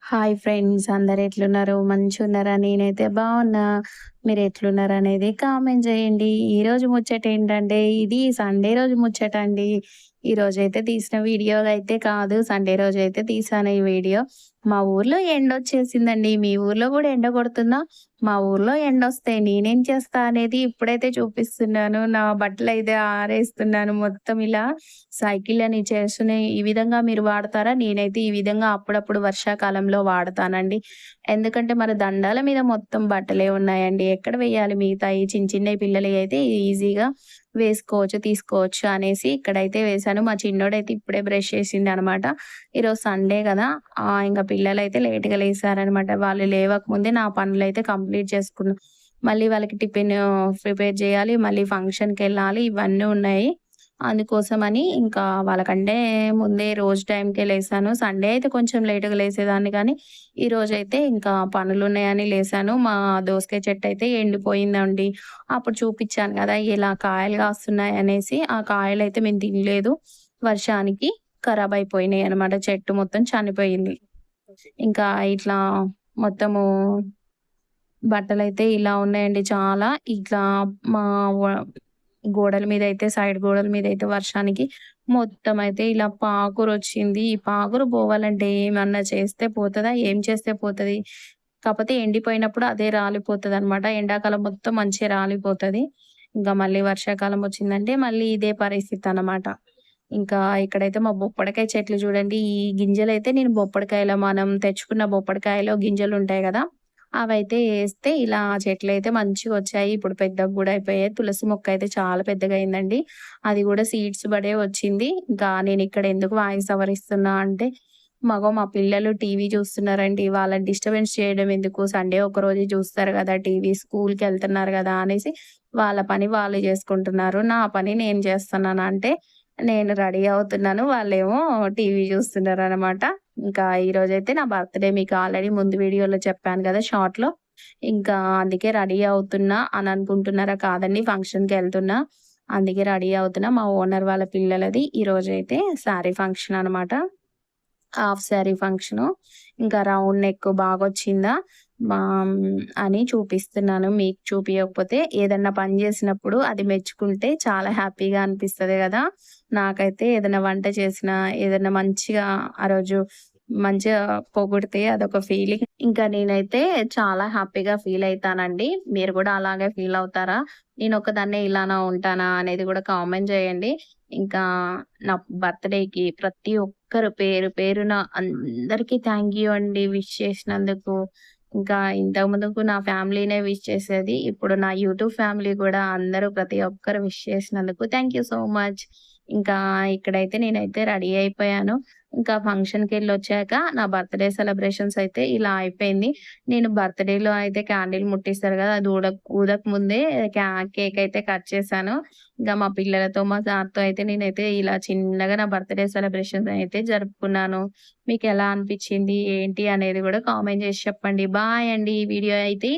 Hi friends, అందరు ఎట్లున్నారు? మంచిగున్నారా? నేనైతే బాగున్నా. మీరు ఎట్లున్నారనేది కామెంట్ చేయండి. ఈరోజు ముచ్చట ఏంటంటే, ఇది సండే రోజు ముచ్చట అండి. ఈరోజైతే తీసిన వీడియో అయితే కాదు. సండే రోజైతే తీశాను ఈ వీడియో. మా ఊర్లో ఎండొచ్చేసిందండి. మీ ఊర్లో గూడా ఎండ కొడుతుందా? మా ఊర్లో ఎండొస్తే నేనేం చేస్తా అనేది ఇప్పుడైతే చూపిస్తున్నాను. నా బట్టలైతే ఆరేస్తున్నాను. మొత్తం ఇలా సైకిల్ అని చేసుకునే ఈ విధంగా మీరు వాడతారా? నేనైతే ఈ విధంగా అప్పుడప్పుడు వర్షాకాలంలో వాడతానండి. ఎందుకంటే మన దండాల మీద మొత్తం బట్టలే ఉన్నాయండి. ఎక్కడ వేయాలి మిగతాయి చిన్న చిన్నయి పిల్లలయి అయితే ఈజీగా వేసుకోవచ్చు, తీసుకోవచ్చు అనేసి ఇక్కడైతే వేశాను. మా చిన్నోడైతే ఇప్పుడే బ్రష్ చేసిండనమాట. ఈరోజు సండే గదా! ఇంక పిల్లలైతే లేట్‌గా లేసారనమాట. వాళ్ళు లేవకముందే నా పనులైతే కంప్లీట్ చేసుకున్నా. మళ్ళీ వాళ్ళకి టిఫిను ప్రిపేర్ జేయాలి. మళ్ళీ ఫంక్షన్‌కెళ్ళాలి. ఇవన్నీ ఉన్నాయి. అందుకోసమని ఇంకా వాళ్ళకంటే ముందే రోజు టైంకే లేసాను. సండే అయితే కొంచెం లేట్‌గా లేసేదాన్ని కానీ, ఈరోజైతే ఇంకా పనులున్నాయని లేసాను. మా దోసకాయ చెట్టయితే ఎండిపోయిందండి. అప్పుడు చూపిచ్చాను గదా! ఇలా కాయలు కాస్తున్నాయనేసి. ఆ కాయలైతే మేము తినలేదు. వర్షానికి ఖరాబయిపోయినాయనమాట. చెట్టు మొత్తం చనిపోయింది. ఇంకా ఇట్లా మొత్తము బట్టలైతే ఇలా ఉన్నాయండి చాలా. ఇట్లా మా వ గోడల మీదయితే సైడ్ గోడల మీదయితే వర్షానికి మొత్తమయితే ఇలా పాకురొచ్చింది. ఈ పాకురు పోవాలంటే ఏమన్నా చేస్తే పోతదా? ఏం చేస్తే పోతది? కాపోతే ఎండిపోయినప్పుడు అదే రాలిపోతదనమాట. ఎండాకాలం మొత్తం మంచిగా రాలిపోతది. ఇంకా మళ్ళీ వర్షాకాలం వచ్చిందంటే మళ్ళీ ఇదే పరిస్థితనమాట. ఇంకా ఇక్కడైతే మా బొప్పడికాయ చెట్లు చూడండి. ఈ గింజలైతే నేను బొప్పడికాయలో మనం తెచ్చుకున్న బొప్పడికాయలో గింజలుంటాయి గదా! అవైతే ఏస్తే ఇలా చెట్లయితే మంచిగొచ్చాయి. ఇప్పుడు పెద్దగా గూడా అయిపోయాయి. తులసి మొక్కయితే చాలా పెద్దగయిందండి. అది గూడా సీడ్స్ పడే వచ్చింది. ఇంకా నేనిక్కడ ఎందుకు వాయిస్ ఓవర్ ఇస్తున్నా అంటే, మా పిల్లలు టీవీ చూస్తున్నారండి. వాళ్ళని డిస్టర్బెన్స్ చేయడం ఎందుకు? సండే ఒకరోజే చూస్తారు గదా! టీవీ. స్కూలుకెళ్తున్నారు గదా! అనేసి వాళ్ళ పని వాళ్ళు జేసుకుంటున్నారు. నా పని నేను చేస్తున్నాను. అంటే నేను రెడీ అవుతున్నాను. వాళ్ళేమో టీవీ జూస్తున్నారనమాట. ఇంకా ఈరోజైతే నా బర్త్‌డే మీకు ఆల్రెడీ ముందు వీడియోలో చెప్పాను గదా! షార్ట్‌లో. ఇంకా అందుకే రెడీ అవుతున్నా అని అనుకుంటున్నారా? కాదండి, ఫంక్షన్‌కెళ్తున్నా. అందుకే రెడీ అవుతున్నా. మా ఓనర్ వాళ్ళ పిల్లలది ఈరోజైతే శారీ ఫంక్షన్ అనమాట. Half sari function. ఇంకా రౌండ్ నెక్ బాగొచ్చిందా? అని చూపిస్తున్నాను. మీకు చూపియకపోతే ఏదన్నా పని జేసినప్పుడు అది మెచ్చుకుంటే చాలా హ్యాపీగా అనిపిస్తది గదా! నాకైతే ఏదైనా వంట చేసినా, ఏదన్నా మంచిగా ఆ రోజు మంచిగా పొగిడితే అదొక ఫీలింగ్. ఇంకా నేనైతే చాలా హ్యాపీగా ఫీల్ అయితానండి. మీరు గూడా అలాగే ఫీల్ అవుతారా? నేనొక్కదాన్నే ఇలానా ఉంటానా అనేది గూడా కామెంట్ జేయండి. ఇంకా నా బర్త్‌డేకి ప్రతి ఒక్కరు పేరు పేరున అందరికీ థాంక్ యూ అండి విష్ చేసినందుకు. ఇంకా ఇంతకు ముందుకు నా ఫ్యామిలీనే విష్ చేసేది. ఇప్పుడు నా యూట్యూబ్ ఫ్యామిలీ గూడా అందరూ ప్రతి ఒక్కరు విష్ చేసినందుకు థాంక్ యూ సో మచ్. ఇంకా ఇక్కడైతే నేనైతే రెడీ అయిపోయాను. ఇంకా ఫంక్షన్‌కెళ్ళొచ్చాక నా బర్త్‌డే సెలబ్రేషన్స్ అయితే ఇలా అయిపోయింది. నేను బర్త్‌డేలో అయితే క్యాండిల్ ముట్టిస్తారు గదా! అది ఊదకముందే కేక్ అయితే కట్ చేశాను. ఇంకా మా పిల్లలతో, మా సార్‌తో అయితే నేనైతే ఇలా చిన్నగా నా బర్త్‌డే సెలబ్రేషన్ అయితే జరుపుకున్నాను. మీకెలా అనిపిచ్చింది? ఏంటి అనేది గూడా కామెంట్ జేసి చెప్పండి. బాయ్ అండి. ఈ వీడియో అయితే